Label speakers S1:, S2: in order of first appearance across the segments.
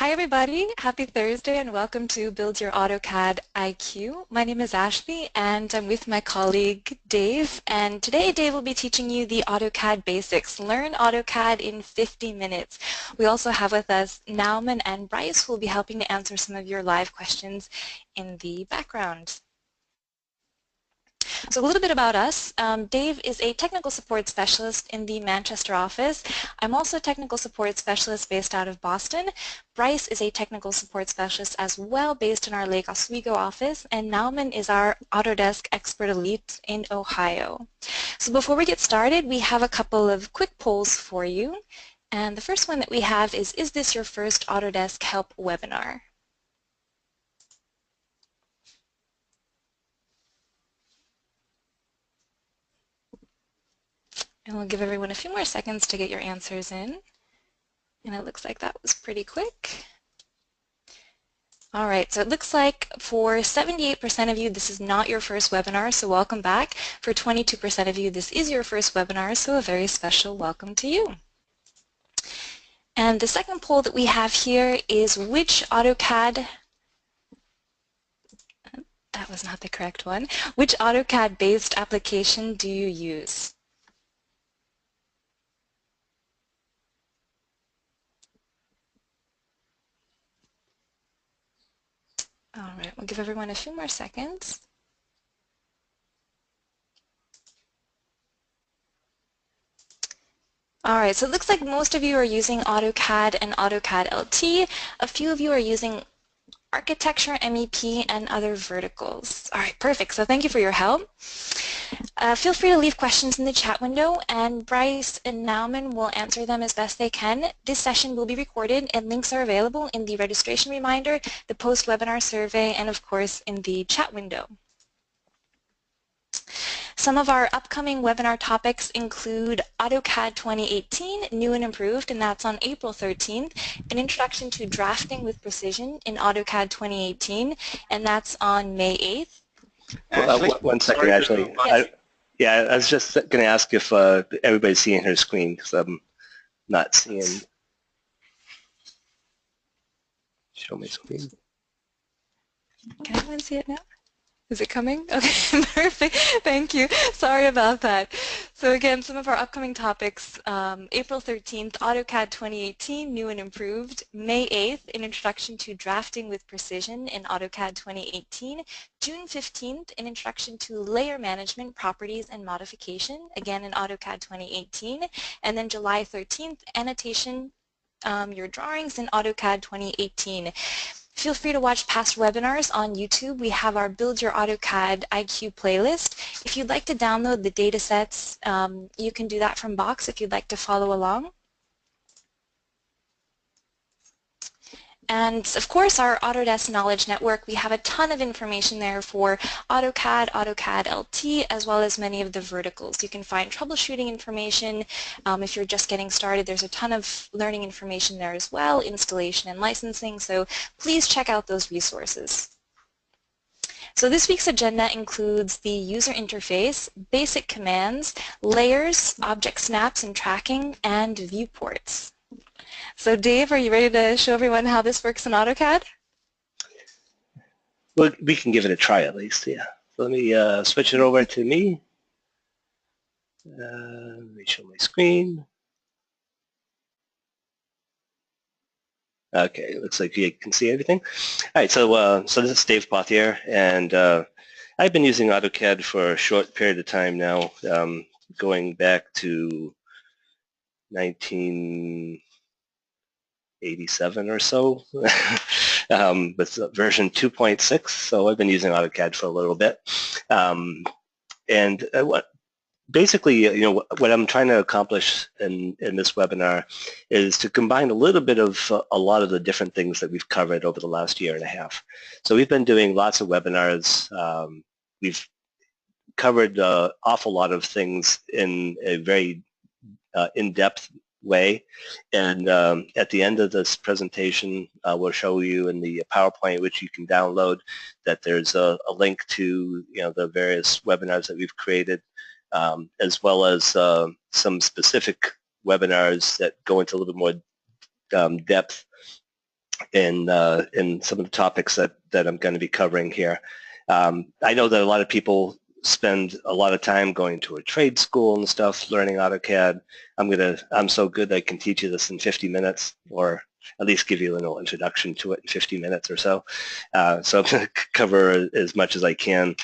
S1: Hi everybody, happy Thursday and welcome to Build Your AutoCAD IQ. My name is Ashley and I'm with my colleague Dave, and today Dave will be teaching you the AutoCAD basics. Learn AutoCAD in 50 minutes. We also have with us Nauman and Bryce who will be helping to answer some of your live questions in the background. So a little bit about us. Dave is a technical support specialist in the Manchester office. I'm also a technical support specialist based out of Boston. Bryce is a technical support specialist as well based in our Lake Oswego office, and Nauman is our Autodesk Expert Elite in Ohio. So before we get started, we have a couple of quick polls for you. And the first one that we have is this your first Autodesk Help webinar? And we'll give everyone a few more seconds to get your answers in. And it looks like that was pretty quick. All right, so it looks like for 78% of you, this is not your first webinar, so welcome back. For 22% of you, this is your first webinar, so a very special welcome to you. And the second poll that we have here is which AutoCAD, that was not the correct one, which AutoCAD-based application do you use? All right, we'll give everyone a few more seconds. All right, so it looks like most of you are using AutoCAD and AutoCAD LT. A few of you are using Architecture, MEP, and other verticals. All right, perfect. So thank you for your help. Feel free to leave questions in the chat window, and Bryce and Nauman will answer them as best they can. This session will be recorded, and links are available in the registration reminder, the post-webinar survey, and of course in the chat window. Some of our upcoming webinar topics include AutoCAD 2018, New and Improved, and that's on April 13th, an Introduction to Drafting with Precision in AutoCAD 2018, and that's on May 8th.
S2: One second, Ashley.
S1: Yes.
S2: I was just going to ask if everybody's seeing her screen, because I'm not seeing. Show my screen.
S1: Can everyone see it now? Is it coming? Okay, perfect. Thank you. Sorry about that. So again, some of our upcoming topics, April 13th, AutoCAD 2018, New and Improved. May 8th, an Introduction to Drafting with Precision in AutoCAD 2018. June 15th, an Introduction to Layer Management, Properties, and Modification, again in AutoCAD 2018. And then July 13th, Annotation, your drawings in AutoCAD 2018. Feel free to watch past webinars on YouTube. We have our Build Your AutoCAD IQ playlist. If you'd like to download the data sets, you can do that from Box if you'd like to follow along. And of course, our Autodesk Knowledge Network, we have a ton of information there for AutoCAD, AutoCAD LT, as well as many of the verticals. You can find troubleshooting information. If you're just getting started, there's a ton of learning information there as well, installation and licensing, so please check out those resources. So this week's agenda includes the user interface, basic commands, layers, object snaps and tracking, and viewports. So Dave, are you ready to show everyone how this works in AutoCAD?
S2: Well, we can give it a try at least, yeah. So let me switch it over to me. Let me show my screen. Okay, it looks like you can see everything. All right, so this is Dave Pothier, and I've been using AutoCAD for a short period of time now, going back to 1987 or so, with version 2.6. So I've been using AutoCAD for a little bit, and basically, what I'm trying to accomplish in this webinar is to combine a little bit of a lot of the different things that we've covered over the last year and a half. So we've been doing lots of webinars. We've covered an awful lot of things in a very in-depth way, and at the end of this presentation we'll show you in the PowerPoint, which you can download, that there's a link to the various webinars that we've created, as well as some specific webinars that go into a little bit more depth in some of the topics that I'm going to be covering here. I know that a lot of people spend a lot of time going to a trade school and stuff, learning AutoCAD. I'm so good I can teach you this in 50 minutes, or at least give you a little introduction to it in 50 minutes or so. So I'm going to cover as much as I can.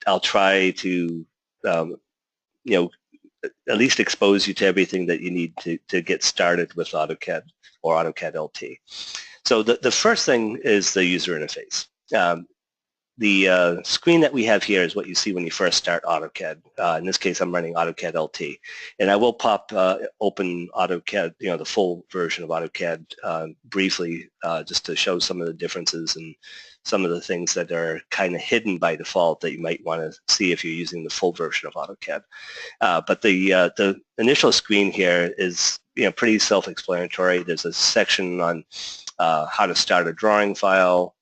S2: I'll try to, um, you know, at least expose you to everything that you need to get started with AutoCAD or AutoCAD LT. So the first thing is the user interface. The screen that we have here is what you see when you first start AutoCAD. In this case, I'm running AutoCAD LT. And I will pop open AutoCAD, the full version of AutoCAD briefly just to show some of the differences and some of the things that are kind of hidden by default that you might want to see if you're using the full version of AutoCAD. But the initial screen here is pretty self-explanatory. There's a section on how to start a drawing file.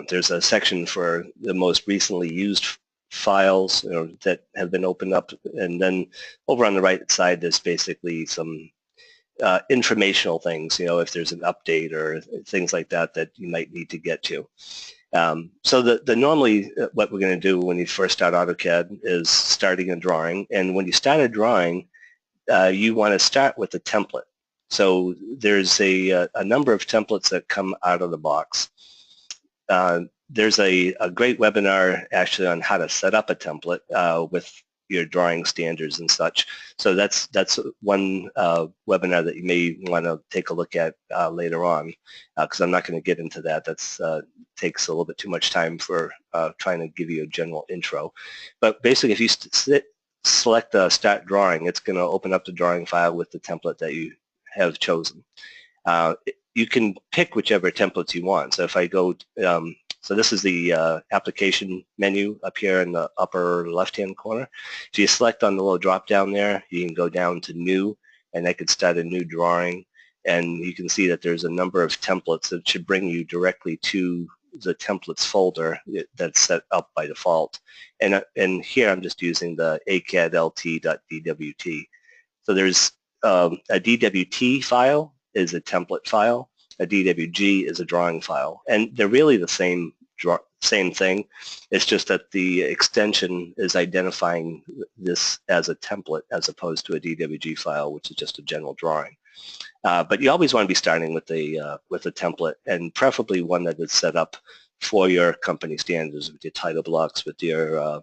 S2: There's a section for the most recently used files that have been opened up, and then over on the right side there's basically some informational things, if there's an update or things like that that you might need to get to. So the normally what we're going to do when you first start AutoCAD is starting a drawing, and when you start a drawing you want to start with a template. So there's a number of templates that come out of the box. There's a great webinar actually on how to set up a template with your drawing standards and such. So that's one webinar that you may want to take a look at later on, because I'm not going to get into that. That's takes a little bit too much time for trying to give you a general intro. But basically, if you select Start Drawing, it's going to open up the drawing file with the template that you have chosen. You can pick whichever templates you want. So if I go, so this is the application menu up here in the upper left-hand corner. If you select on the little drop-down there, you can go down to New, and that could start a new drawing. And you can see that there's a number of templates that should bring you directly to the templates folder that's set up by default. And here I'm just using the acadlt.dwt. So there's a DWT file is a template file. A DWG is a drawing file. And they're really the same thing. It's just that the extension is identifying this as a template as opposed to a DWG file, which is just a general drawing. But you always want to be starting with a template, and preferably one that is set up for your company standards, with your title blocks, with your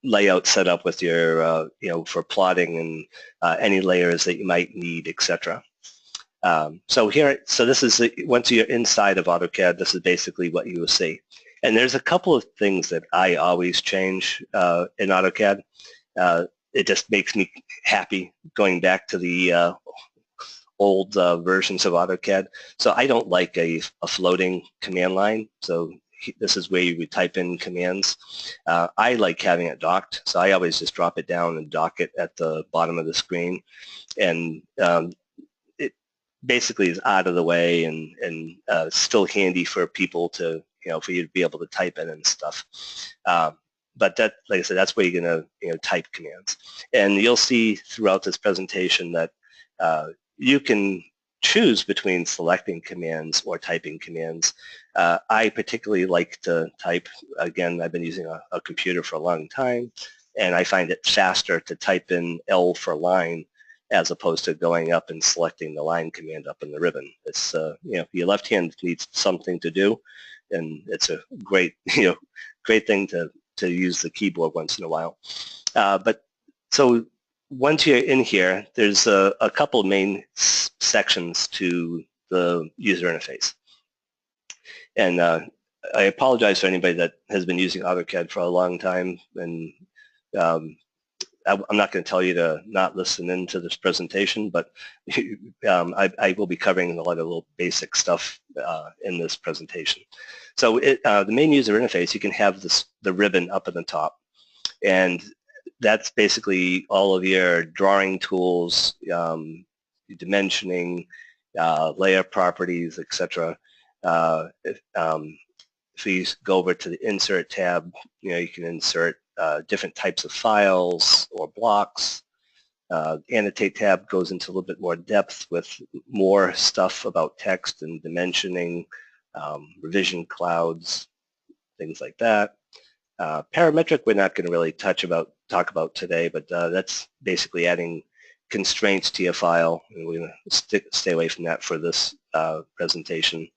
S2: layout set up with your, for plotting and any layers that you might need, etc. So this is, once you're inside of AutoCAD, this is basically what you will see. And there's a couple of things that I always change in AutoCAD. It just makes me happy going back to the old versions of AutoCAD. So I don't like a floating command line. So this is where you would type in commands. I like having it docked, so I always just drop it down and dock it at the bottom of the screen. And it basically is out of the way and still handy for people to, for you to be able to type in and stuff. But that, like I said, that's where you're going to type commands. And you'll see throughout this presentation that you can choose between selecting commands or typing commands. I particularly like to type. Again, I've been using a computer for a long time, and I find it faster to type in L for line as opposed to going up and selecting the line command up in the ribbon. It's, your left hand needs something to do, and it's a great, great thing to use the keyboard once in a while. But so once you're in here, there's a couple of main sections to the user interface. And I apologize for anybody that has been using AutoCAD for a long time, and I'm not going to tell you to not listen into this presentation, but I will be covering a lot of little basic stuff in this presentation. So the main user interface, you can have the ribbon up at the top, and that's basically all of your drawing tools, dimensioning, layer properties, etc. If you go over to the Insert tab, you can insert different types of files or blocks. Annotate tab goes into a little bit more depth with more stuff about text and dimensioning, revision clouds, things like that. Parametric we're not going to really talk about today, but that's basically adding constraints to your file, and we're going to stay away from that for this presentation.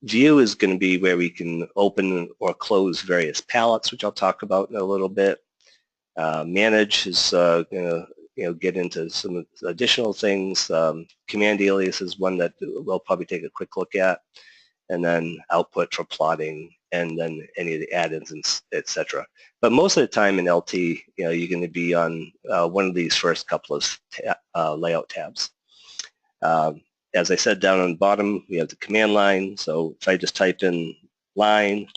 S2: View is going to be where we can open or close various palettes, which I'll talk about in a little bit. Manage is going to get into some additional things. Command alias is one that we'll probably take a quick look at, and then output for plotting, and then any of the add-ins, etc. But most of the time in LT, you're going to be on one of these first couple of layout tabs. As I said, down on the bottom, we have the command line. So if I just type in line,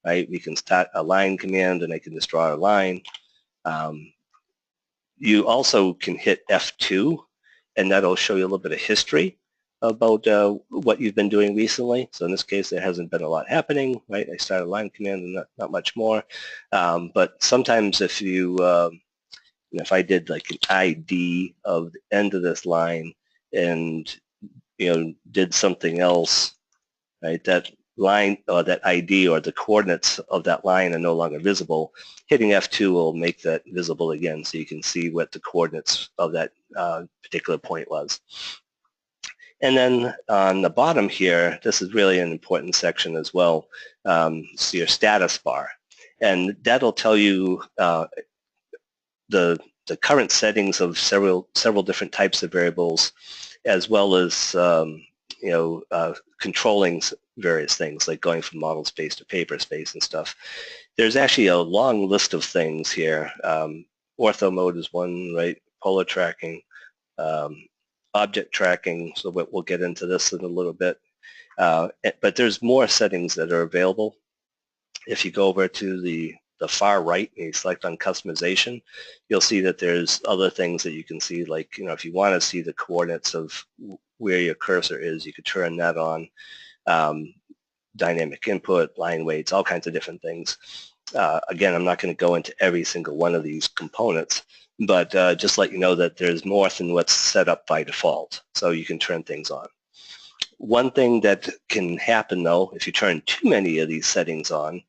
S2: right, we can start a line command, and I can just draw a line. You also can hit F2, and that'll show you a little bit of history about what you've been doing recently. So in this case, there hasn't been a lot happening, right? I started a line command and not much more. But sometimes if if I did like an ID of the end of this line and, did something else, right, that line or that ID or the coordinates of that line are no longer visible, hitting F2 will make that visible again so you can see what the coordinates of that particular point was. And then on the bottom here, this is really an important section as well, so your status bar. And that'll tell you the current settings of several different types of variables, as well as controlling various things like going from model space to paper space and stuff. There's actually a long list of things here. Ortho mode is one, right? Polar tracking, object tracking, so we'll get into this in a little bit. But there's more settings that are available. If you go over to the far right and you select on customization, you'll see that there's other things that you can see, like, if you want to see the coordinates of where your cursor is, you could turn that on. Dynamic input, line weights, all kinds of different things. Again, I'm not going to go into every single one of these components, but just let you know that there's more than what's set up by default, so you can turn things on. One thing that can happen, though, if you turn too many of these settings on,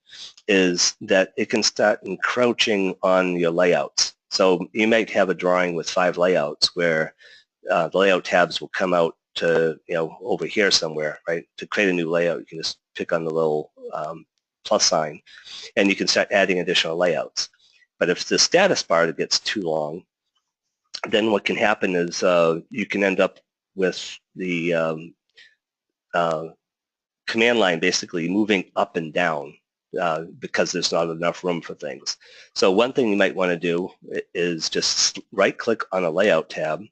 S2: is that it can start encroaching on your layouts. So you might have a drawing with 5 layouts where the layout tabs will come out to, over here somewhere, right? To create a new layout, you can just pick on the little plus sign, and you can start adding additional layouts. But if the status bar gets too long, then what can happen is you can end up with the command line basically moving up and down because there's not enough room for things. So one thing you might want to do is just right-click on a layout tab,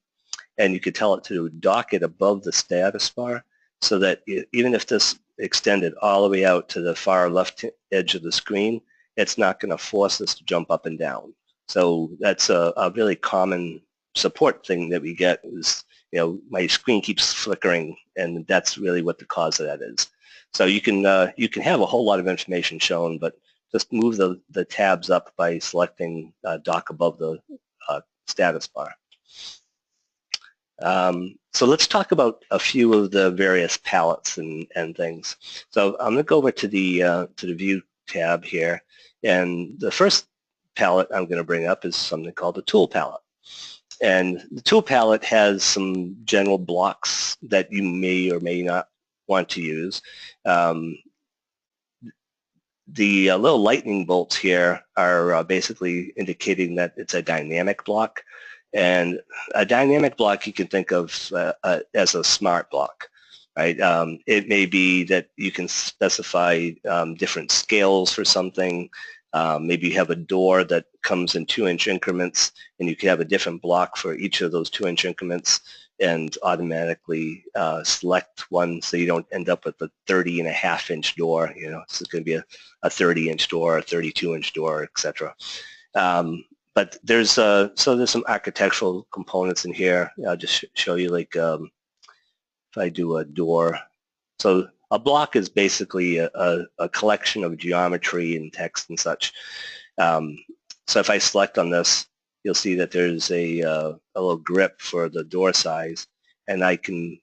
S2: and you could tell it to dock it above the status bar, so that even if this extended all the way out to the far left edge of the screen, it's not going to force this to jump up and down. So that's a really common support thing that we get is, my screen keeps flickering, and that's really what the cause of that is. So you can have a whole lot of information shown, but just move the tabs up by selecting dock above the status bar. So let's talk about a few of the various palettes and things. So I'm going to go over to the View tab here, and the first palette I'm going to bring up is something called the Tool palette. And the Tool palette has some general blocks that you may or may not want to use. The little lightning bolts here are basically indicating that it's a dynamic block. And a dynamic block you can think of as a smart block, right? It may be that you can specify different scales for something. Maybe you have a door that comes in 2-inch increments, and you can have a different block for each of those 2-inch increments and automatically select one so you don't end up with a 30.5-inch door. This is going to be a 30-inch door, a 32-inch door, etc. But there's some architectural components in here. I'll just show you, like if I do a door. So a block is basically a collection of geometry and text and such. So if I select on this, you'll see that there's a little grip for the door size, and I can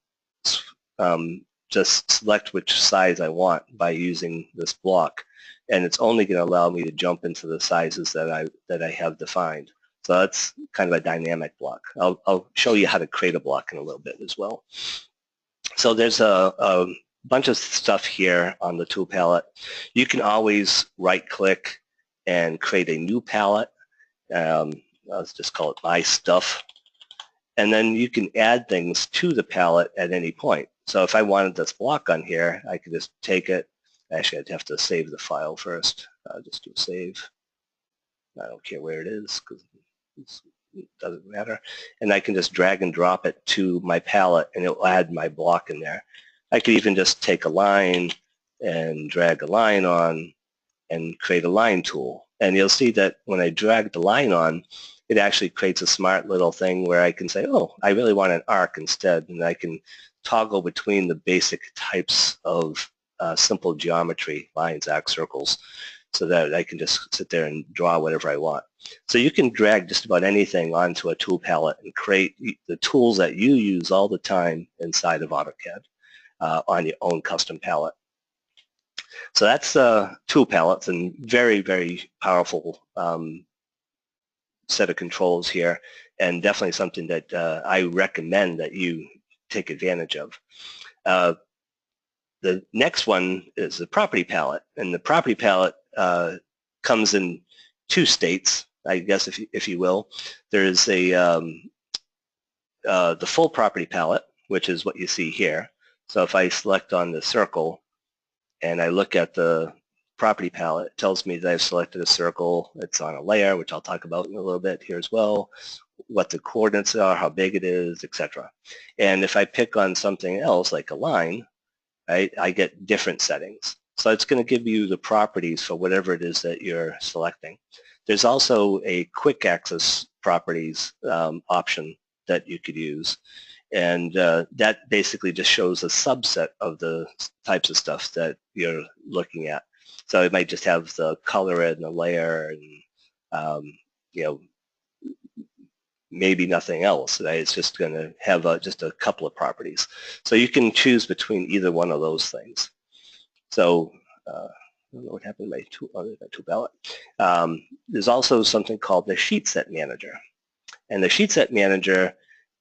S2: just select which size I want by using this block, and it's only going to allow me to jump into the sizes that I have defined. So that's kind of a dynamic block. I'll show you how to create a block in a little bit as well. So there's a bunch of stuff here on the tool palette. You can always right-click and create a new palette. Let's just call it My Stuff. And then you can add things to the palette at any point. So if I wanted this block on here, I could just take it. Actually, I'd have to save the file first. I'll just do save. I don't care where it is because it doesn't matter. And I can just drag and drop it to my palette, and it will add my block in there. I could even just take a line and drag a line on and create a line tool. And you'll see that when I drag the line on, it actually creates a smart little thing where I can say, oh, I really want an arc instead, and I can toggle between the basic types of simple geometry, lines, arcs, circles, so that I can just sit there and draw whatever I want. So you can drag just about anything onto a tool palette and create the tools that you use all the time inside of AutoCAD on your own custom palette. So that's tool palettes, and very, very powerful set of controls here, and definitely something that I recommend that you take advantage of. The next one is the property palette, and the property palette comes in two states, I guess, if you will. There's the full property palette, which is what you see here. So if I select on the circle and I look at the property palette, it tells me that I've selected a circle. It's on a layer, which I'll talk about in a little bit here as well, what the coordinates are, how big it is, etc. And if I pick on something else like a line, right, I get different settings. So it's going to give you the properties for whatever it is that you're selecting. There's also a quick access properties option that you could use. And that basically just shows a subset of the types of stuff that you're looking at. So it might just have the color and the layer and, you know, maybe nothing else. Right? It's just going to have just a couple of properties. So you can choose between either one of those things. So I don't know what happened to my tool palette. There's also something called the Sheet Set Manager. And the Sheet Set Manager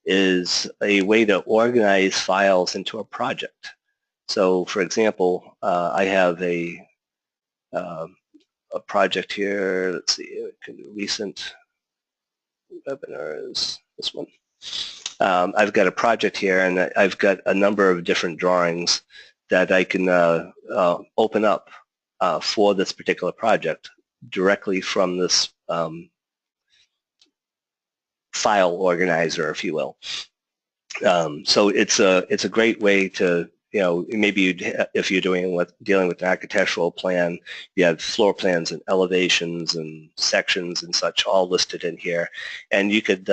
S2: is a way to organize files into a project. So for example, I have a project here. Let's see, recent webinars, this one. I've got a project here, and I've got a number of different drawings that I can open up for this particular project directly from this file organizer, if you will. So it's a great way to, you know, maybe if you're dealing with an architectural plan, you have floor plans and elevations and sections and such all listed in here, and you could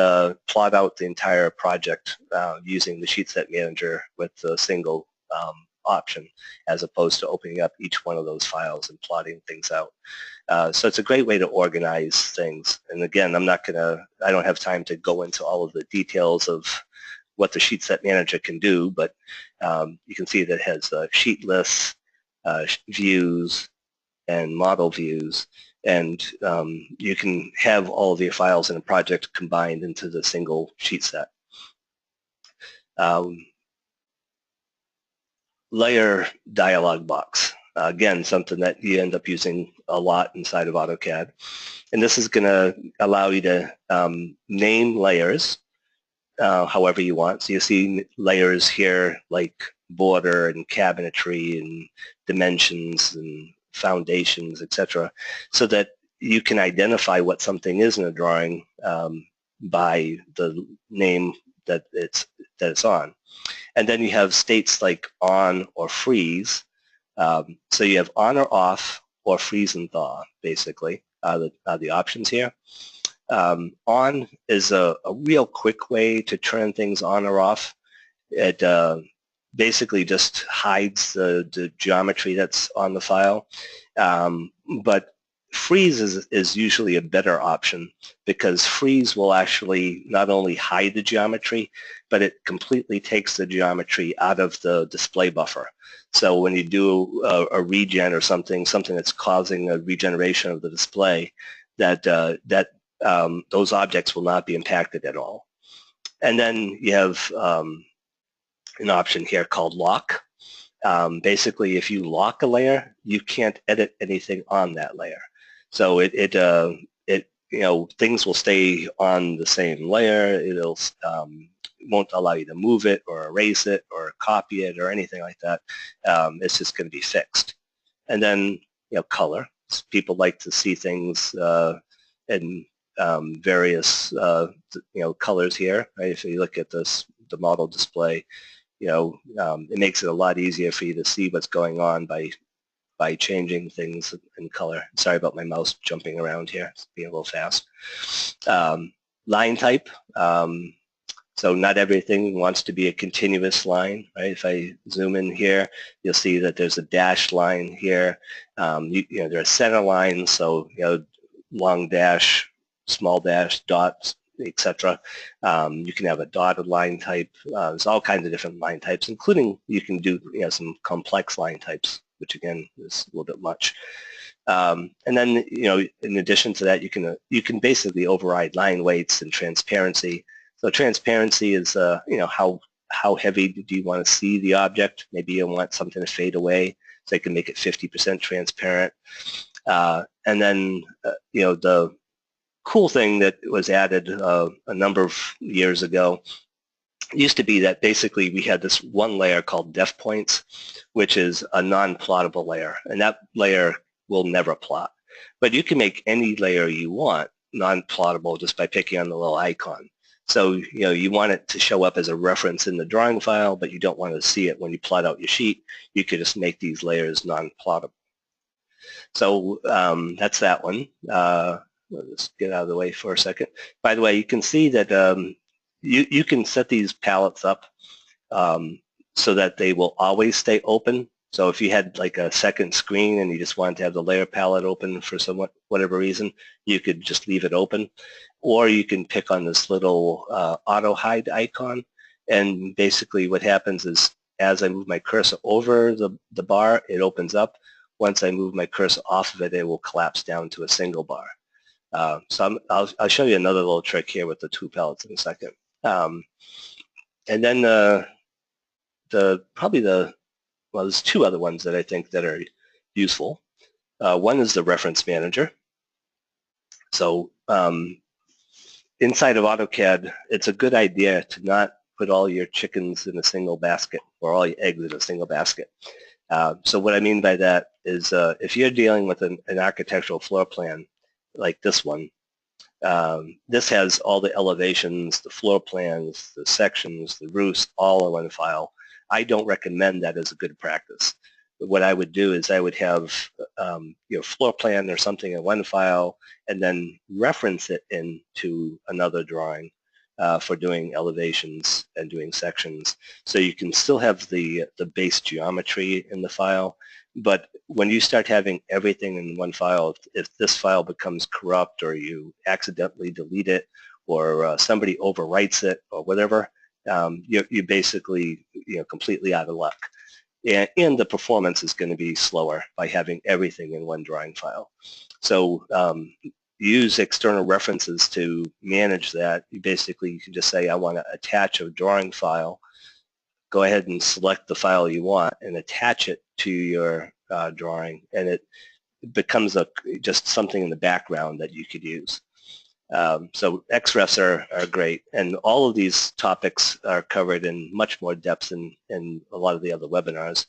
S2: plot out the entire project using the Sheet Set Manager with a single option, as opposed to opening up each one of those files and plotting things out. So it's a great way to organize things. And again, I don't have time to go into all of the details of what the Sheet Set Manager can do, but you can see that it has sheet lists, views, and model views, and you can have all of your files in a project combined into the single sheet set. Layer dialog box. Again, something that you end up using a lot inside of AutoCAD. And this is going to allow you to name layers however you want. So you see layers here like border and cabinetry and dimensions and foundations, etc., so that you can identify what something is in a drawing by the name that it's on. And then you have states like on or freeze. So you have on or off or freeze and thaw, basically, are the options here. On is a real quick way to turn things on or off. It basically just hides the geometry that's on the file. But freeze is usually a better option because freeze will actually not only hide the geometry, but it completely takes the geometry out of the display buffer. So when you do a regen or something that's causing a regeneration of the display, those objects will not be impacted at all. And then you have an option here called lock. Basically, if you lock a layer, you can't edit anything on that layer. So things will stay on the same layer. It'll won't allow you to move it or erase it or copy it or anything like that. It's just going to be fixed. And then color. People like to see things in various colors here. Right? If you look at the model display, it makes it a lot easier for you to see what's going on by changing things in color. Sorry about my mouse jumping around here. It's being a little fast. Line type. So not everything wants to be a continuous line, right? If I zoom in here, you'll see that there's a dashed line here. There are center lines, so long dash, small dash, dots, etc. You can have a dotted line type. There's all kinds of different line types, including you can do some complex line types, which again is a little bit much. And then in addition to that, you can basically override line weights and transparency. So transparency is how heavy do you want to see the object? Maybe you want something to fade away, so you can make it 50% transparent. And then the cool thing that was added a number of years ago used to be that basically we had this one layer called def points, which is a non-plottable layer, and that layer will never plot. But you can make any layer you want non-plottable just by picking on the little icon. So you want it to show up as a reference in the drawing file, but you don't want to see it when you plot out your sheet. You could just make these layers non-plottable. So that's that one. Let's get out of the way for a second. By the way, you can see that you can set these palettes up so that they will always stay open. So if you had like a second screen and you just wanted to have the layer palette open for whatever reason, you could just leave it open. Or you can pick on this little auto hide icon, and basically what happens is as I move my cursor over the bar, it opens up. Once I move my cursor off of it, it will collapse down to a single bar. So I'll show you another little trick here with the two palettes in a second. And then well, there's two other ones that I think that are useful. One is the reference manager. So inside of AutoCAD, it's a good idea to not put all your chickens in a single basket or all your eggs in a single basket. So what I mean by that is if you're dealing with an architectural floor plan like this one, this has all the elevations, the floor plans, the sections, the roofs, all in one file. I don't recommend that as a good practice. What I would do is I would have floor plan or something in one file and then reference it into another drawing for doing elevations and doing sections. So you can still have the base geometry in the file, but when you start having everything in one file, if this file becomes corrupt or you accidentally delete it or somebody overwrites it or whatever, you're basically completely out of luck. And the performance is going to be slower by having everything in one drawing file. So use external references to manage that. You can just say, I want to attach a drawing file. Go ahead and select the file you want and attach it to your drawing, and it becomes just something in the background that you could use. So XREFs are great, and all of these topics are covered in much more depth in a lot of the other webinars.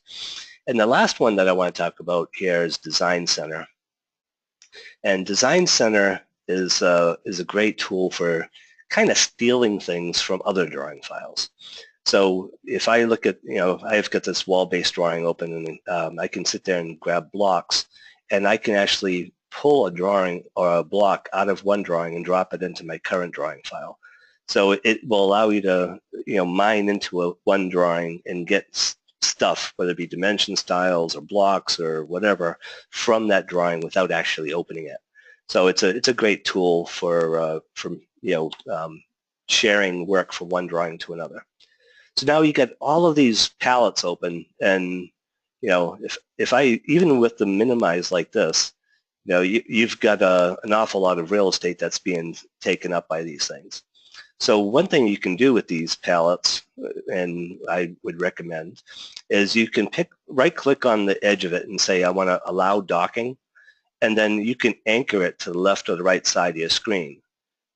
S2: And the last one that I want to talk about here is Design Center. And Design Center is a great tool for kind of stealing things from other drawing files. So if I look at, I've got this wall-based drawing open, and I can sit there and grab blocks, and I can actually pull a drawing or a block out of one drawing and drop it into my current drawing file. So it will allow you to, mine into one drawing and get stuff, whether it be dimension styles or blocks or whatever, from that drawing without actually opening it. So it's a great tool for sharing work from one drawing to another. So now you get all of these palettes open, and if I even with them minimized like this, you've got an awful lot of real estate that's being taken up by these things. So one thing you can do with these palettes, and I would recommend, is you can right-click on the edge of it and say, I want to allow docking, and then you can anchor it to the left or the right side of your screen.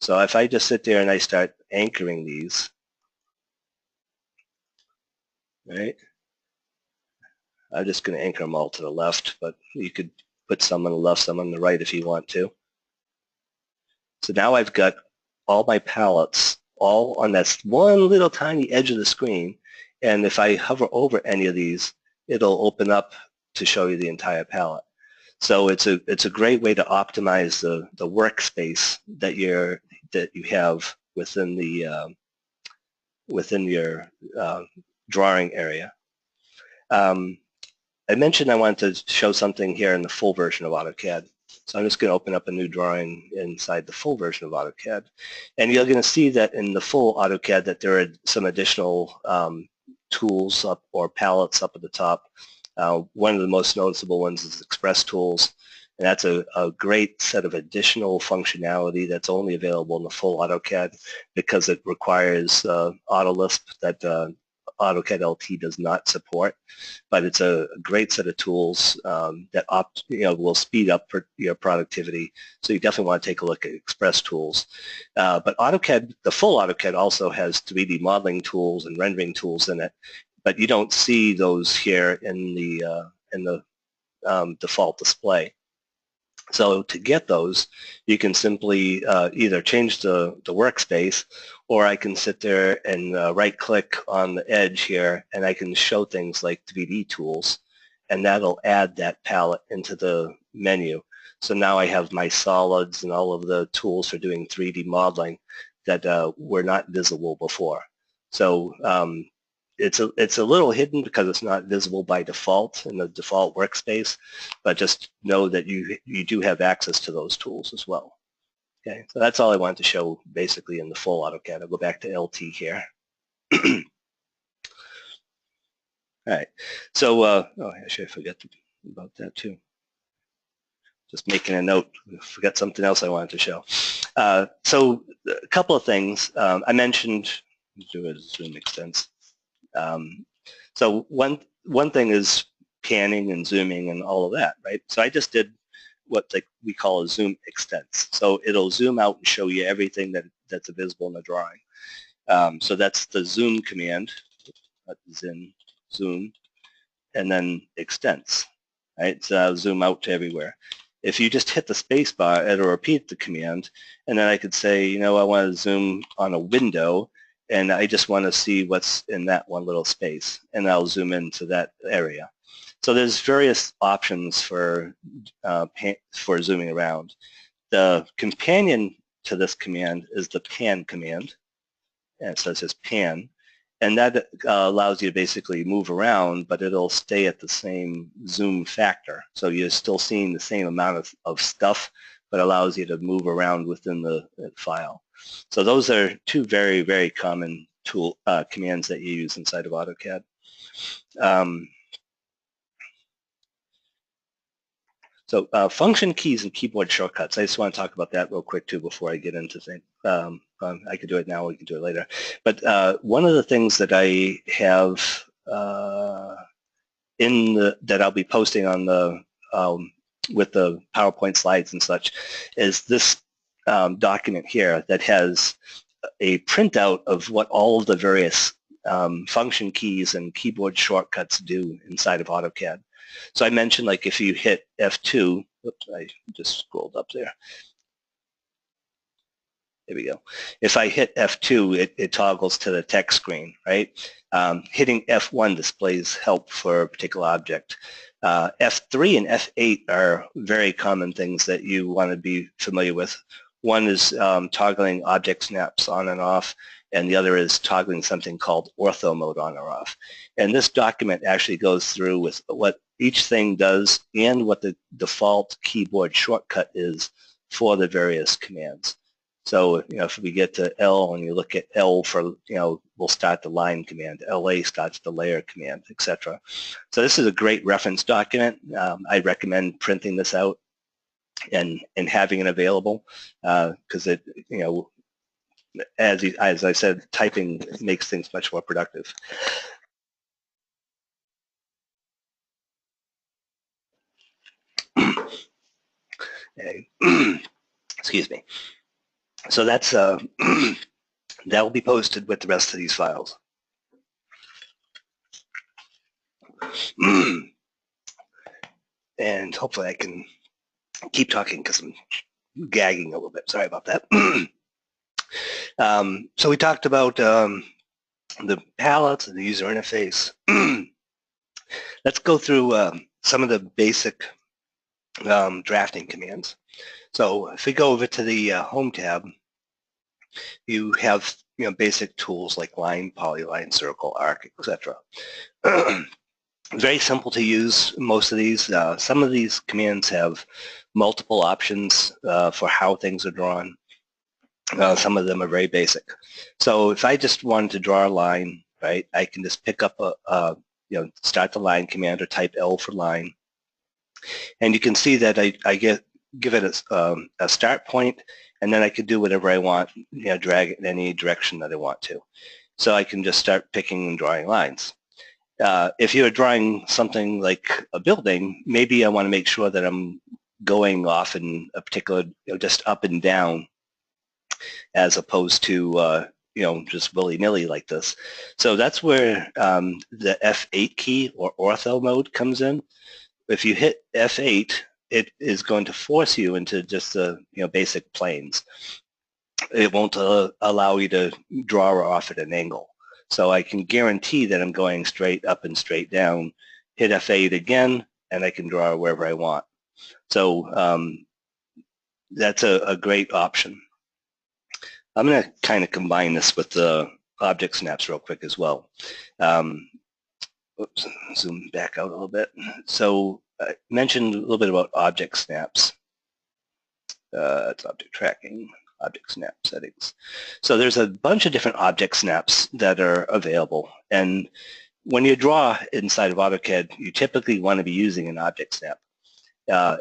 S2: So if I just sit there and I start anchoring these, right, I'm just going to anchor them all to the left, but you could put some on the left, some on the right if you want to. So now I've got all my palettes all on that one little tiny edge of the screen, and if I hover over any of these, it'll open up to show you the entire palette. So it's a great way to optimize the workspace that you have within the within your drawing area. I mentioned I wanted to show something here in the full version of AutoCAD. So I'm just going to open up a new drawing inside the full version of AutoCAD. And you're going to see that in the full AutoCAD that there are some additional tools up or palettes up at the top. One of the most noticeable ones is Express Tools. And that's a great set of additional functionality that's only available in the full AutoCAD because it requires AutoLisp that AutoCAD LT does not support, but it's a great set of tools that will speed up your productivity. So you definitely want to take a look at Express Tools. But AutoCAD, the full AutoCAD also has 3D modeling tools and rendering tools in it, but you don't see those here in the default display. So to get those, you can simply either change the workspace, or I can sit there and right-click on the edge here, and I can show things like 3D tools, and that'll add that palette into the menu. So now I have my solids and all of the tools for doing 3D modeling that were not visible before. So it's a little hidden because it's not visible by default in the default workspace, but just know that you do have access to those tools as well. Okay, so that's all I wanted to show basically in the full AutoCAD. I'll go back to LT here. All right, so oh, actually I forgot about that too. Just making a note. I forgot something else I wanted to show. So a couple of things. I mentioned, do a zoom extents. So one thing is panning and zooming and all of that, right? So I just did what we call a zoom extents. So it'll zoom out and show you everything that's visible in the drawing. So that's the zoom command, zoom, and then extents, right? So I'll zoom out to everywhere. If you just hit the space bar, it'll repeat the command, and then I could say, I want to zoom on a window, and I just want to see what's in that one little space, and I'll zoom into that area. So there's various options for zooming around. The companion to this command is the pan command, and so it says pan, and that allows you to basically move around, but it'll stay at the same zoom factor. So you're still seeing the same amount of stuff, but allows you to move around within the file. So those are two very, very common commands that you use inside of AutoCAD. So function keys and keyboard shortcuts. I just want to talk about that real quick too before I get into things. I could do it now, we can do it later. But one of the things that I have that I'll be posting on the with the PowerPoint slides and such is this document here that has a printout of what all of the various function keys and keyboard shortcuts do inside of AutoCAD. So I mentioned, like, if you hit F2, oops, I just scrolled up there. There we go. If I hit F2, it toggles to the text screen, right? Hitting F1 displays help for a particular object. F3 and F8 are very common things that you want to be familiar with. One is toggling object snaps on and off, and the other is toggling something called ortho mode on or off. And this document actually goes through with what each thing does and what the default keyboard shortcut is for the various commands. So, if we get to L and you look at L for, we'll start the line command, LA starts the layer command, etc. So this is a great reference document. I recommend printing this out and having it available because it, as I said, typing makes things much more productive. Excuse me. So that's that will be posted with the rest of these files. And hopefully I can keep talking because I'm gagging a little bit. Sorry about that. So we talked about the palettes and the user interface. Let's go through some of the basic drafting commands. So if we go over to the Home tab, you have basic tools like line, polyline, circle, arc, etc. Very simple to use, most of these. Some of these commands have multiple options for how things are drawn. Some of them are very basic. So if I just wanted to draw a line, right, I can just pick up start the line command or type L for line. And you can see that I give it a start point, and then I could do whatever I want, drag it in any direction that I want to. So I can just start picking and drawing lines. If you're drawing something like a building, maybe I want to make sure that I'm going off in a particular, just up and down, as opposed to just willy-nilly like this. So that's where the F8 key or ortho mode comes in. If you hit F8, it is going to force you into just the basic planes. It won't allow you to draw off at an angle. So I can guarantee that I'm going straight up and straight down. Hit F8 again, and I can draw wherever I want. So that's a great option. I'm going to kind of combine this with the object snaps real quick as well. Oops, zoom back out a little bit. So I mentioned a little bit about object snaps. It's object tracking, object snap settings. So there's a bunch of different object snaps that are available. And when you draw inside of AutoCAD, you typically want to be using an object snap.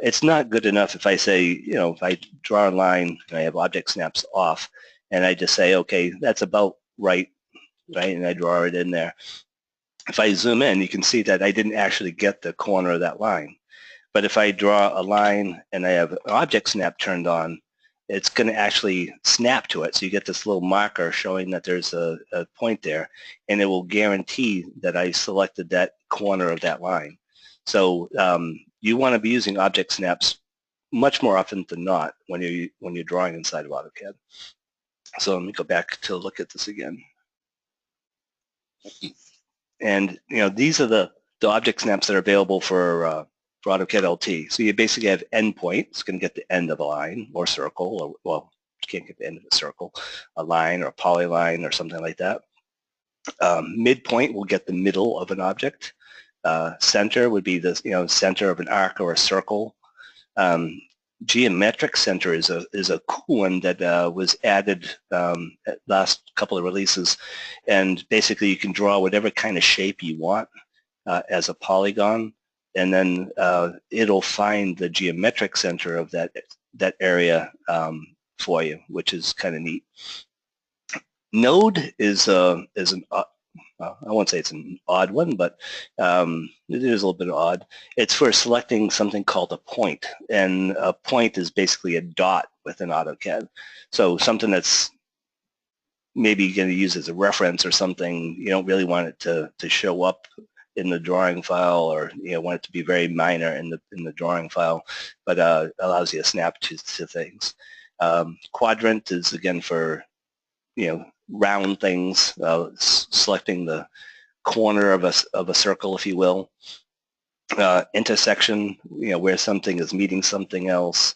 S2: It's not good enough if I say, if I draw a line and I have object snaps off, and I just say, okay, that's about right, and I draw it in there. If I zoom in, you can see that I didn't actually get the corner of that line. But if I draw a line and I have an object snap turned on, it's going to actually snap to it. So you get this little marker showing that there's a point there, and it will guarantee that I selected that corner of that line. So you want to be using object snaps much more often than not when you're drawing inside of AutoCAD. So let me go back to look at this again. And these are the object snaps that are available for AutoCAD LT. So you basically have endpoint. It's going to get the end of a line or circle, or, well, you can't get the end of a circle, a line or a polyline or something like that. Midpoint will get the middle of an object. Center would be the center of an arc or a circle. Geometric center is a cool one that was added at last couple of releases, and basically you can draw whatever kind of shape you want as a polygon, and then it'll find the geometric center of that area for you, which is kind of neat. Node is an I won't say it's an odd one, but it is a little bit odd. It's for selecting something called a point, and a point is basically a dot within AutoCAD. So something that's maybe going to use as a reference or something, you don't really want it to show up in the drawing file, or want it to be very minor in the drawing file, but allows you to snap to things. Quadrant is again for round things, selecting the corner of a circle, if you will. Intersection, where something is meeting something else.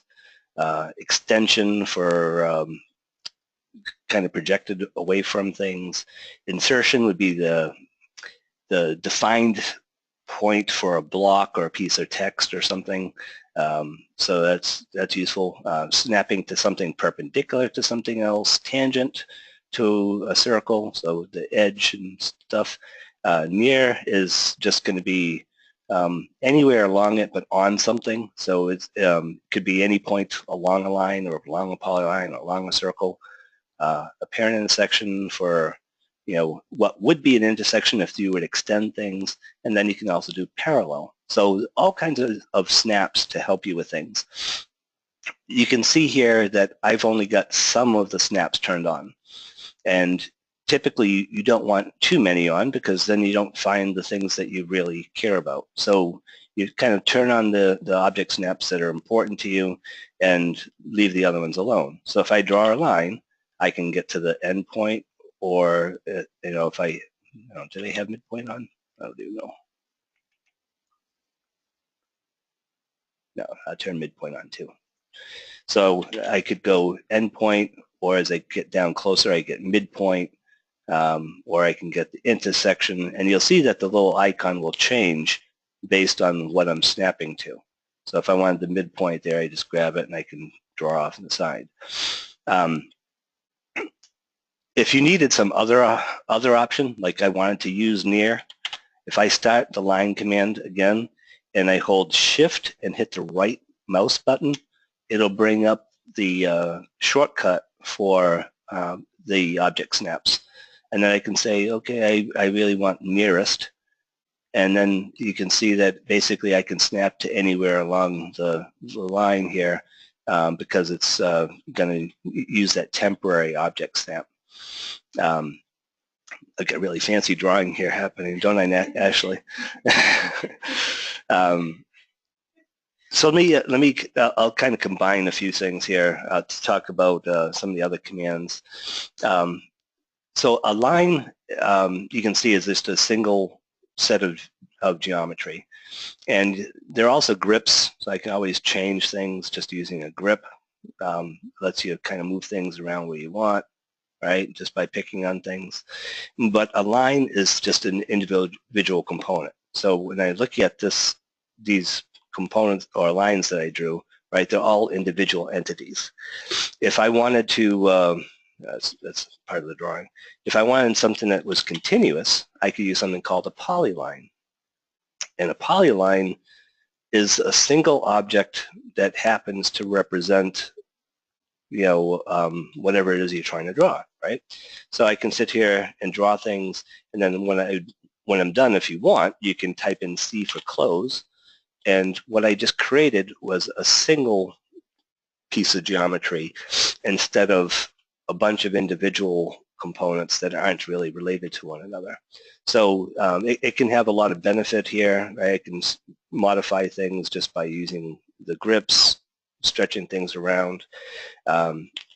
S2: Extension for kind of projected away from things. Insertion would be the defined point for a block or a piece of text or something. So that's useful. Snapping to something perpendicular to something else, tangent to a circle, so the edge and stuff. Near is just going to be anywhere along it but on something. So it could be any point along a line or along a polyline or along a circle. A parent intersection for what would be an intersection if you would extend things, and then you can also do parallel. So all kinds of snaps to help you with things. You can see here that I've only got some of the snaps turned on, and typically you don't want too many on because then you don't find the things that you really care about. So you kind of turn on the object snaps that are important to you and leave the other ones alone. So if I draw a line, I can get to the end point, or if I, do they have midpoint on? Oh, do you know? No, I'll turn midpoint on too. So I could go endpoint, or as I get down closer, I get midpoint, or I can get the intersection, and you'll see that the little icon will change based on what I'm snapping to. So if I wanted the midpoint there, I just grab it and I can draw off on the side. If you needed some other option, like I wanted to use near, if I start the line command again and I hold shift and hit the right mouse button, it'll bring up the shortcut for the object snaps. And then I can say, okay, I really want nearest. And then you can see that basically I can snap to anywhere along the line here because it's going to use that temporary object snap. I got really fancy drawing here happening, don't I, Ashley? So let me I'll kind of combine a few things here to talk about some of the other commands. So a line, you can see, is just a single set of geometry. And there are also grips, so I can always change things just using a grip. Lets you kind of move things around where you want, right, just by picking on things. But a line is just an individual component. So when I look at these components or lines that I drew, right, they're all individual entities. If I wanted to, that's part of the drawing. If I wanted something that was continuous, I could use something called a polyline. And a polyline is a single object that happens to represent whatever it is you're trying to draw, right? So I can sit here and draw things, and then when I'm done, if you want, you can type in C for close, and what I just created was a single piece of geometry instead of a bunch of individual components that aren't really related to one another. So it can have a lot of benefit here. Right? I can modify things just by using the grips, stretching things around.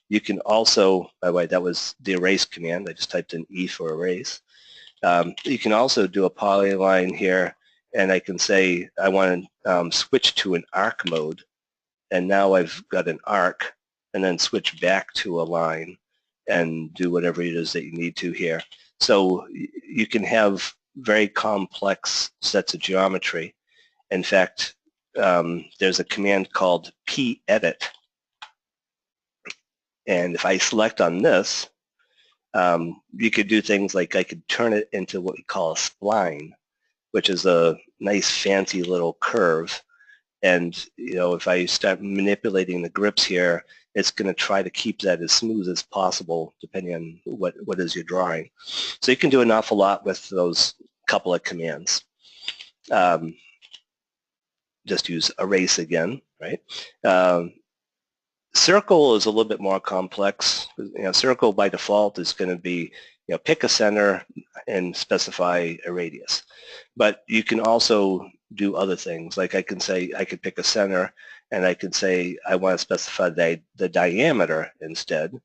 S2: You can also, by the way, that was the erase command. I just typed in E for erase. You can also do a polyline here, and I can say I want to switch to an arc mode, and now I've got an arc, and then switch back to a line and do whatever it is that you need to here. So you can have very complex sets of geometry. In fact, there's a command called pedit, and if I select on this, you could do things like I could turn it into what we call a spline, which is a nice fancy little curve. And if I start manipulating the grips here, it's going to try to keep that as smooth as possible, depending on what is you're drawing. So you can do an awful lot with those couple of commands. Just use erase again, right? Circle is a little bit more complex. Circle by default is going to be, pick a center and specify a radius. But you can also do other things. Like I could pick a center, and I could say I want to specify the diameter instead.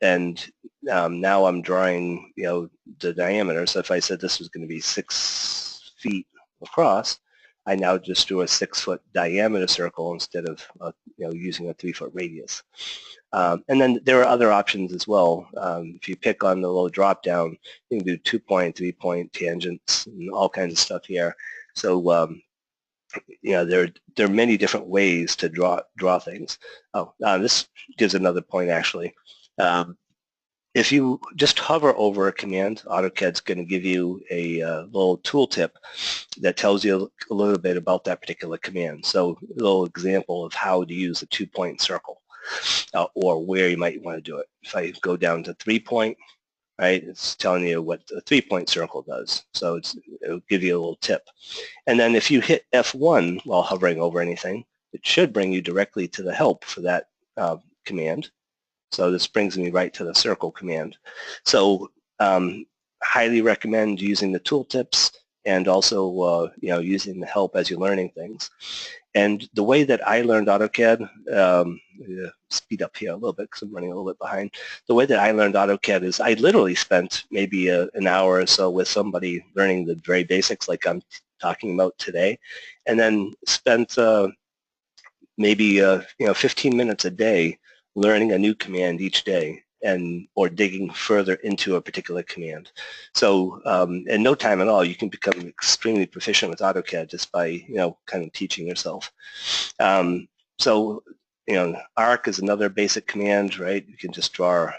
S2: And now I'm drawing, the diameter. So if I said this was going to be 6 feet across, I now just drew a 6-foot diameter circle instead of using a 3-foot radius. And then there are other options as well. If you pick on the little drop down, you can do 2-point, 3-point tangents and all kinds of stuff here. So there are many different ways to draw things. Oh, this gives another point actually. If you just hover over a command, AutoCAD's going to give you a little tooltip that tells you a little bit about that particular command. So a little example of how to use a 2-point circle or where you might want to do it. If I go down to 3-point, right, it's telling you what a 3-point circle does. So it'll give you a little tip. And then if you hit F1 while hovering over anything, it should bring you directly to the help for that command. So this brings me right to the circle command. So highly recommend using the tooltips and also using the help as you're learning things. And the way that I learned AutoCAD, speed up here a little bit because I'm running a little bit behind. The way that I learned AutoCAD is I literally spent maybe an hour or so with somebody learning the very basics like I'm talking about today, and then spent maybe 15 minutes a day learning a new command each day or digging further into a particular command. So in no time at all, you can become extremely proficient with AutoCAD just by kind of teaching yourself. So arc is another basic command, right? You can just draw,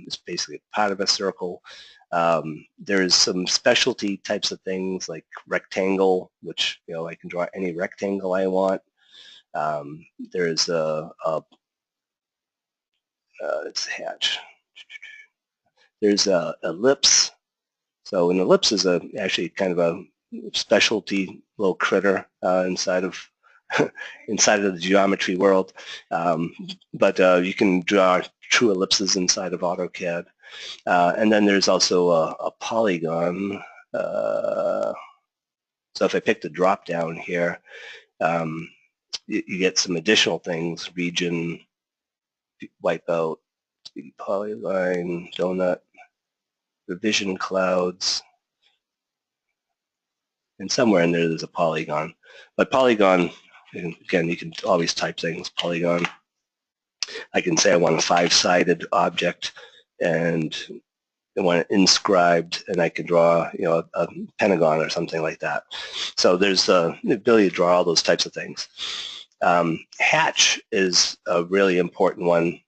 S2: it's basically part of a circle. There's some specialty types of things like rectangle, which I can draw any rectangle I want. There's it's hatch. There's a ellipse. So an ellipse is actually kind of a specialty little critter inside of inside of the geometry world. But you can draw true ellipses inside of AutoCAD. And then there's also a polygon. So if I pick the drop down here, you get some additional things: region, wipeout, polyline, donut, revision clouds, and somewhere in there's a polygon. But polygon, again, you can always type things, polygon. I can say I want a 5-sided object and I want it inscribed, and I can draw a pentagon or something like that. So there's the ability to draw all those types of things. Hatch is a really important one.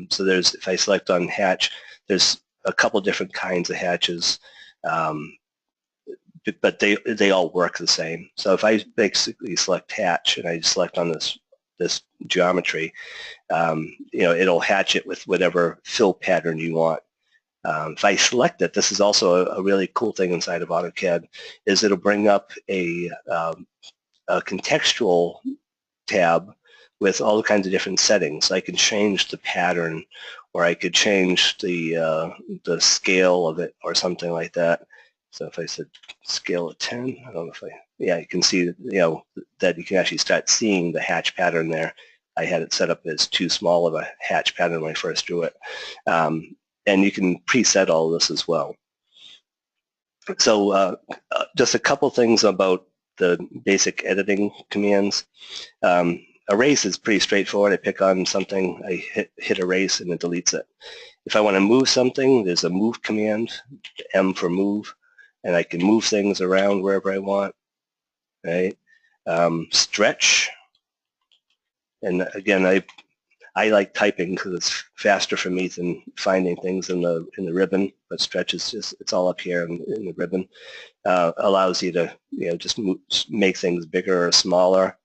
S2: So if I select on hatch, there's a couple different kinds of hatches, but they all work the same. So if I basically select hatch and I select on this geometry, it'll hatch it with whatever fill pattern you want. If I select it, this is also a really cool thing inside of AutoCAD, is it'll bring up a contextual tab with all kinds of different settings. I can change the pattern, or I could change the scale of it or something like that. So if I said scale of 10, I don't know if you can see that you can actually start seeing the hatch pattern there. I had it set up as too small of a hatch pattern when I first drew it. And you can preset all of this as well. So just a couple things about the basic editing commands. Erase is pretty straightforward. I pick on something, I hit erase, and it deletes it. If I want to move something, there's a move command, M for move, and I can move things around wherever I want, right? Stretch, and again, I like typing because it's faster for me than finding things in the ribbon, but stretch is it's all up here in the ribbon. Allows you to just make things bigger or smaller,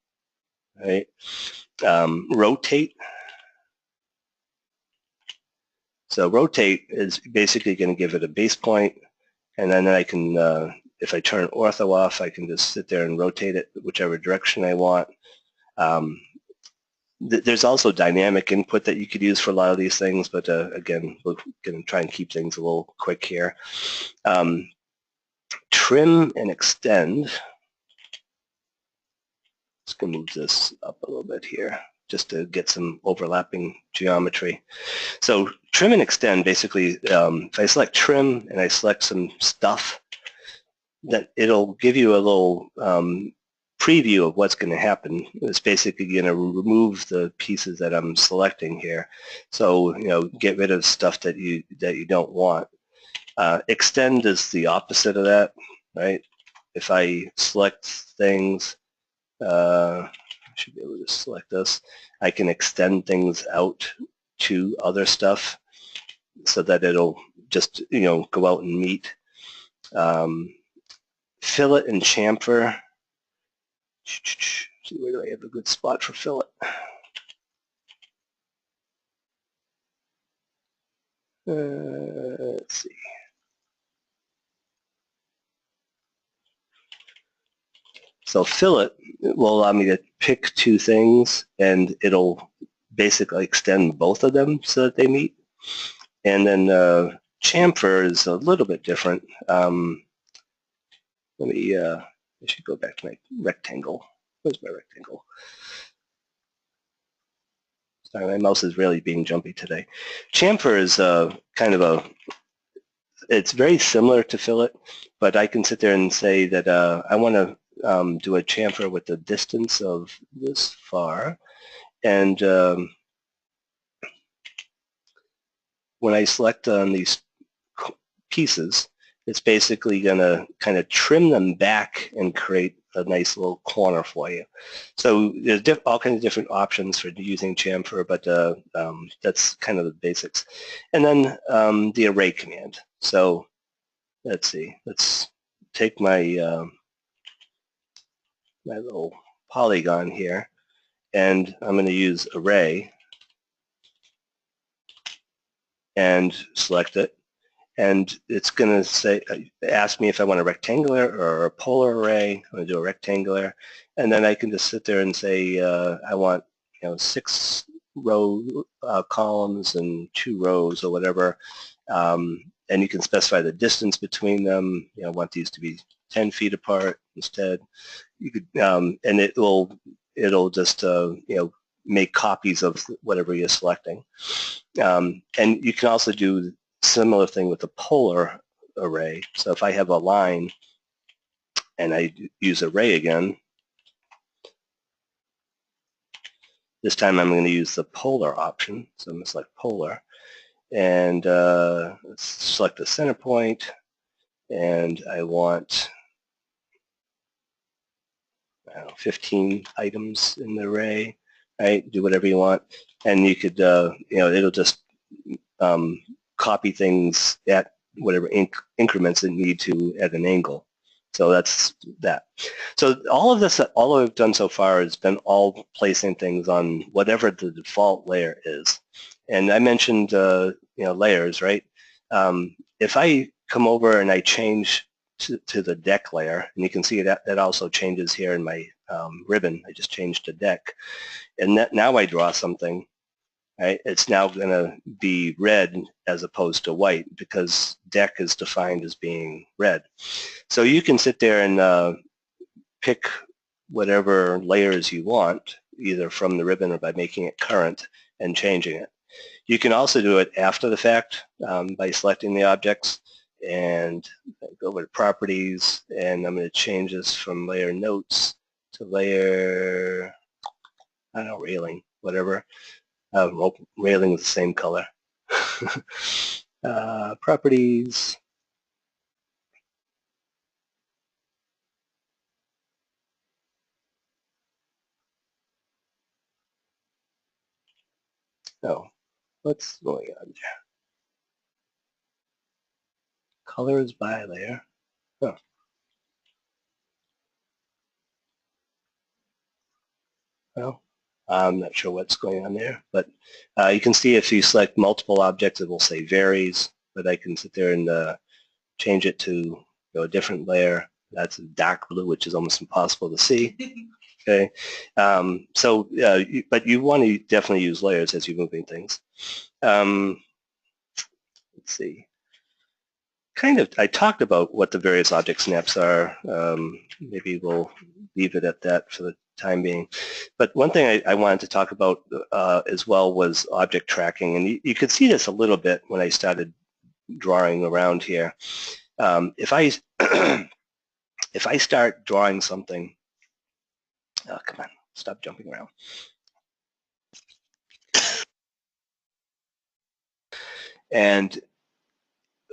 S2: right? Rotate. So rotate is basically going to give it a base point, and then I can, if I turn ortho off, I can just sit there and rotate it whichever direction I want. There's also dynamic input that you could use for a lot of these things, but again, we're going to try and keep things a little quick here. Trim and extend. Just going to move this up a little bit here just to get some overlapping geometry. So trim and extend, basically, if I select trim and I select some stuff, that it'll give you a little preview of what's going to happen. It's basically going to remove the pieces that I'm selecting here. So, get rid of stuff that you don't want. Extend is the opposite of that, right? If I select things, I should be able to select this. I can extend things out to other stuff so that it'll just, go out and meet. Fillet and chamfer. See, where do I have a good spot for fillet? Let's see. So fillet will allow me to pick two things, and it'll basically extend both of them so that they meet. And then chamfer is a little bit different. Let me, I should go back to my rectangle. Where's my rectangle? Sorry, my mouse is really being jumpy today. Chamfer is kind of it's very similar to fillet, but I can sit there and say that I want to do a chamfer with the distance of this far. And when I select on these pieces, it's basically going to kind of trim them back and create a nice little corner for you. So there's all kinds of different options for using chamfer, but that's kind of the basics. And then the array command. So let's see. Let's take my my little polygon here, and I'm going to use array and select it. And it's going to say, ask me if I want a rectangular or a polar array. I'm going to do a rectangular, and then I can just sit there and say I want 6 row columns and 2 rows or whatever, and you can specify the distance between them. I want these to be 10 feet apart instead. You could, and it'll just make copies of whatever you're selecting, and you can also do similar thing with the polar array. So if I have a line and I use array again, this time I'm going to use the polar option. So I'm going to select polar, and let's select the center point, and I want 15 items in the array. Right, do whatever you want, and you could, it'll just copy things at whatever increments it need to at an angle. So that's that. So all of this, all I've done so far has been all placing things on whatever the default layer is. And I mentioned, layers, right? If I come over and I change to the deck layer, and you can see that also changes here in my ribbon. I just changed to deck. And now I draw something, right? It's now going to be red as opposed to white because deck is defined as being red. So you can sit there and pick whatever layers you want, either from the ribbon or by making it current and changing it. You can also do it after the fact by selecting the objects, and go over to properties, and I'm going to change this from layer notes to layer, I don't know, railing, whatever. Well, railing is the same color. Properties. Oh, what's going on there? Colors by layer. Oh. Well, I'm not sure what's going on there, but you can see if you select multiple objects, it will say varies, but I can sit there and change it to a different layer. That's dark blue, which is almost impossible to see. Okay, but you want to definitely use layers as you're moving things. Let's see. I talked about what the various object snaps are. Maybe we'll leave it at that for the time being. But one thing I wanted to talk about as well was object tracking. And you could see this a little bit when I started drawing around here. If I if I start drawing something Oh, come on, stop jumping around. And,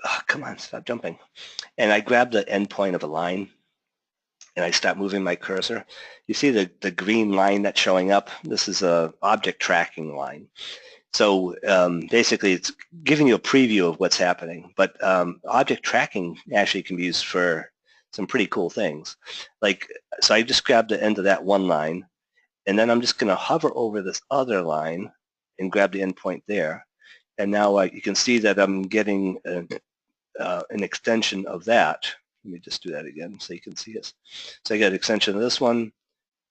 S2: oh, come on, stop jumping. And I grab the endpoint of a line and I start moving my cursor. You see the green line that's showing up? This is a object tracking line. So basically it's giving you a preview of what's happening, but object tracking actually can be used for some pretty cool things. Like, so I just grabbed the end of that one line, and then I'm just going to hover over this other line and grab the endpoint there. And now you can see that I'm getting an extension of that. Let me just do that again so you can see it. So I get an extension of this one,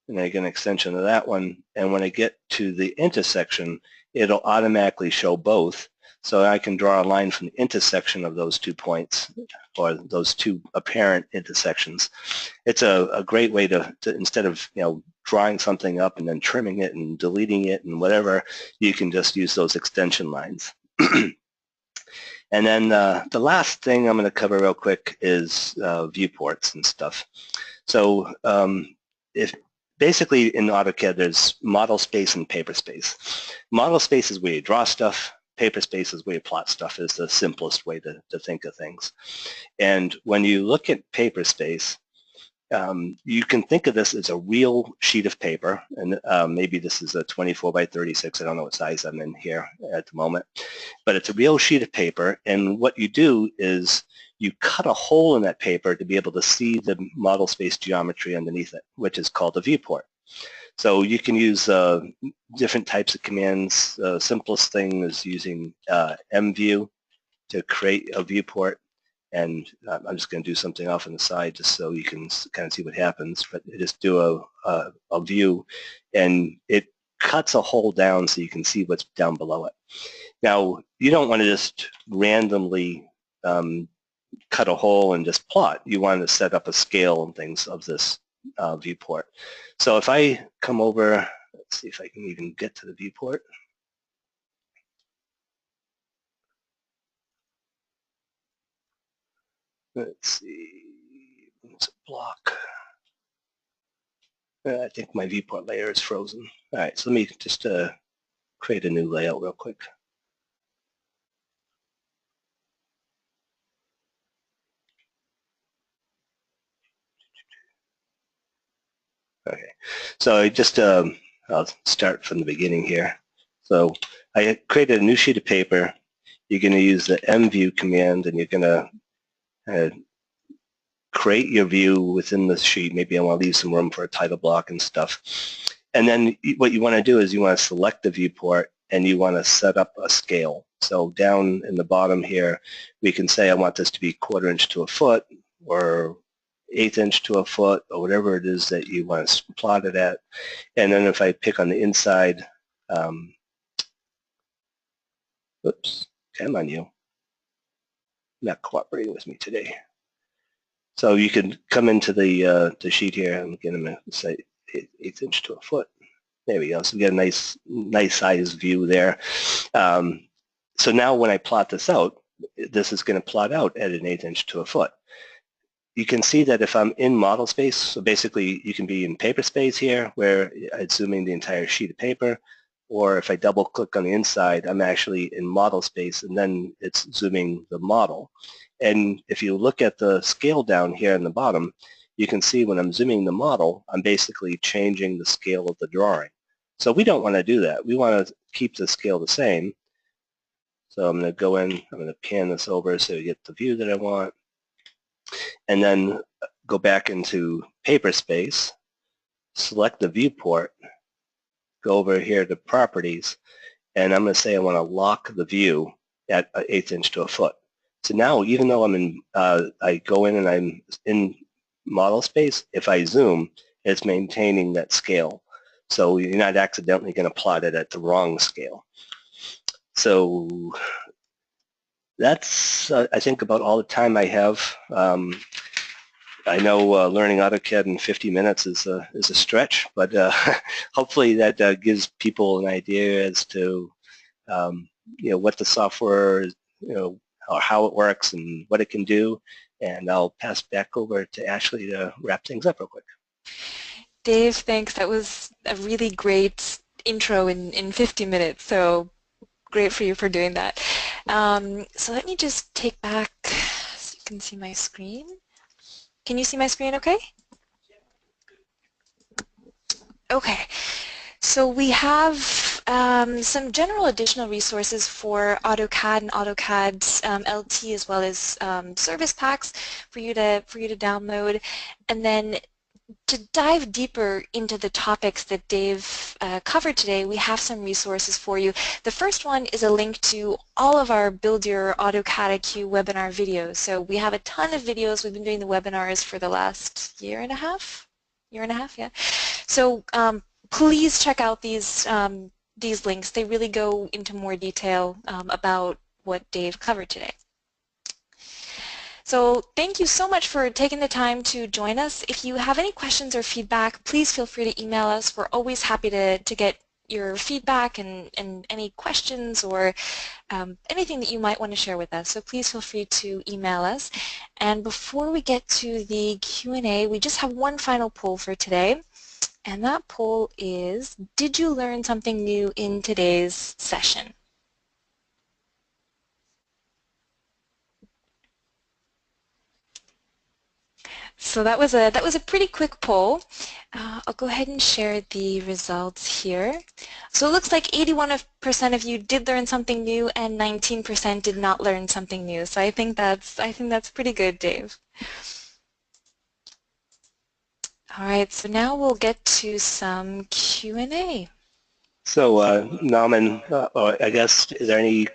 S2: and I get an extension of that one. And when I get to the intersection, it'll automatically show both. So I can draw a line from the intersection of those 2 points, or those 2 apparent intersections. It's a great way to instead of drawing something up and then trimming it and deleting it and whatever, you can just use those extension lines. And then the last thing I'm going to cover real quick is viewports and stuff. So if basically in AutoCAD there's model space and paper space. Model space is where you draw stuff. Paper space is where you plot stuff, is the simplest way to think of things. And when you look at paper space, you can think of this as a real sheet of paper, and maybe this is a 24 by 36. I don't know what size I'm in here at the moment, but it's a real sheet of paper, and what you do is you cut a hole in that paper to be able to see the model space geometry underneath it, which is called a viewport. So you can use different types of commands. The simplest thing is using mview to create a viewport. And I'm just going to do something off on the side just so you can kind of see what happens. But just do a view, and it cuts a hole down so you can see what's down below it. Now, you don't want to just randomly cut a hole and just plot. You want to set up a scale and things of this viewport. So if I come over, let's see if I can even get to the viewport. Let's see, it's a block. I think my viewport layer is frozen. All right, so let me just create a new layout real quick. Okay, so I just, I'll start from the beginning here. So I created a new sheet of paper. You're going to use the mview command, and you're going to create your view within the sheet. Maybe I want to leave some room for a title block and stuff. And then what you want to do is you want to select the viewport, and you want to set up a scale. So down in the bottom here, we can say I want this to be 1/4 inch to a foot, or 1/8 inch to a foot, or whatever it is that you want to plot it at. And then if I pick on the inside, oops, come on you, not cooperating with me today. So you can come into the sheet here, and again, I'm going to say 1/8 inch to a foot. There we go. So we get a nice size view there. So now when I plot this out, this is going to plot out at 1/8 inch to a foot. You can see that if I'm in model space, so basically you can be in paper space here, where it's zooming the entire sheet of paper, or if I double click on the inside, I'm actually in model space, and then it's zooming the model. And if you look at the scale down here in the bottom, you can see when I'm zooming the model, I'm basically changing the scale of the drawing. So we don't want to do that. We want to keep the scale the same. So I'm going to go in, I'm going to pan this over so you get the view that I want, and then go back into paper space, select the viewport, go over here to properties, and I'm going to say I want to lock the view at 1/8 inch to a foot. So now, even though I'm in, I go in and I'm in model space, if I zoom, it's maintaining that scale. So you're not accidentally going to plot it at the wrong scale. So that's, I think, about all the time I have. I know learning AutoCAD in 50 minutes is a stretch, but hopefully that gives people an idea as to what the software is, or how it works and what it can do. And I'll pass back over to Ashley to wrap things up real quick.
S1: Dave, thanks. That was a really great intro in 50 minutes, so great for you for doing that. So let me just take back so you can see my screen. Can you see my screen okay? Okay. So we have some general additional resources for AutoCAD and AutoCAD LT as well as service packs for you to download, and then to dive deeper into the topics that Dave covered today, we have some resources for you. The first one is a link to all of our Build Your AutoCAD IQ webinar videos. So we have a ton of videos. We've been doing the webinars for the last year and a half, yeah. So please check out these links. They really go into more detail about what Dave covered today. So thank you so much for taking the time to join us. If you have any questions or feedback, please feel free to email us. We're always happy to get your feedback and any questions or anything that you might want to share with us. So please feel free to email us. And before we get to the Q&A, we just have one final poll for today. And that poll is, did you learn something new in today's session? So that was a pretty quick poll. I'll go ahead and share the results here. So it looks like 81% of you did learn something new and 19% did not learn something new. So I think that's pretty good, Dave. All right, so now we'll get to some Q&A.
S2: So, Nauman, or I guess, is there any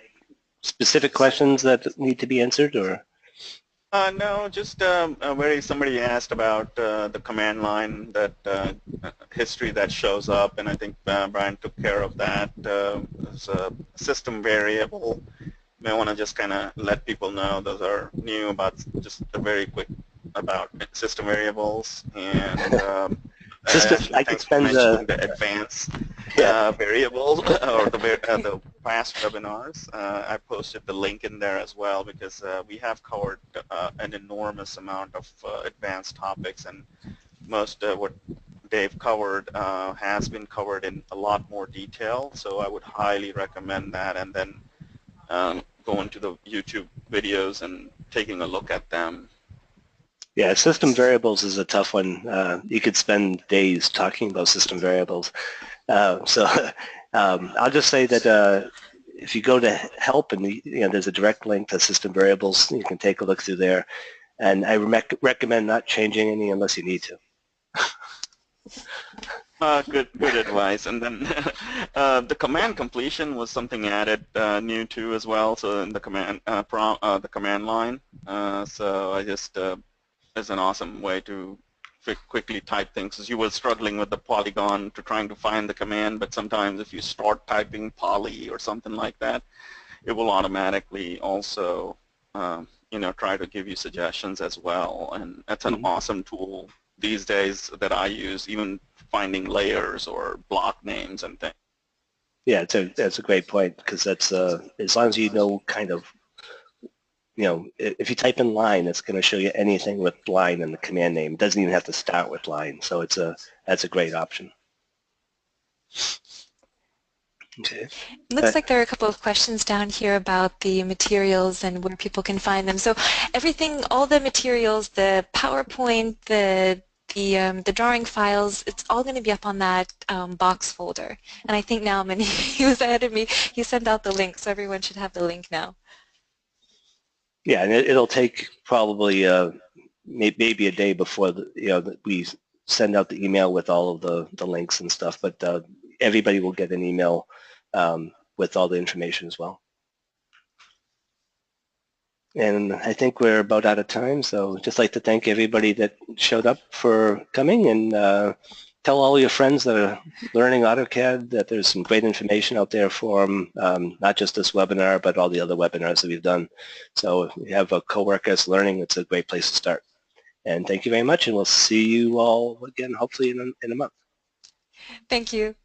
S2: specific questions that need to be answered, or?
S3: No, just where somebody asked about the command line, that history that shows up, and I think Brian took care of that. It's a system variable. You may want to just kind of let people know those are new, about just a very quick about system variables. And Ashley,
S2: I could
S3: thanks for
S2: spend
S3: mentioning the advanced variables or the past webinars. I posted the link in there as well because we have covered an enormous amount of advanced topics, and most what Dave covered has been covered in a lot more detail. So I would highly recommend that, and then going to the YouTube videos and taking a look at them.
S2: Yeah, system variables is a tough one. You could spend days talking about system variables. I'll just say that if you go to help and there's a direct link to system variables, you can take a look through there. And I recommend not changing any unless you need to.
S3: Good advice. And then the command completion was something added new too as well. So in the command line. So I just is an awesome way to quickly type things. As you were struggling with the polygon to trying to find the command, but sometimes if you start typing poly or something like that, it will automatically also try to give you suggestions as well. And that's an awesome tool these days that I use, even finding layers or block names and things.
S2: Yeah, that's a great point, because that's as long as you know kind of, if you type in line, it's going to show you anything with line in the command name. It doesn't even have to start with line, so that's a great option. Okay.
S1: Looks like there are a couple of questions down here about the materials and where people can find them. So everything, all the materials, the PowerPoint, the drawing files, it's all going to be up on that box folder. And I think now, he was ahead of me, he sent out the link, so everyone should have the link now.
S2: Yeah, and it'll take probably maybe a day before we send out the email with all of the links and stuff, but everybody will get an email with all the information as well. And I think we're about out of time, so just like to thank everybody that showed up for coming, and tell all your friends that are learning AutoCAD that there's some great information out there for them, not just this webinar, but all the other webinars that we've done. So if you have a coworker that's learning, it's a great place to start. And thank you very much, and we'll see you all again hopefully in a month.
S1: Thank you.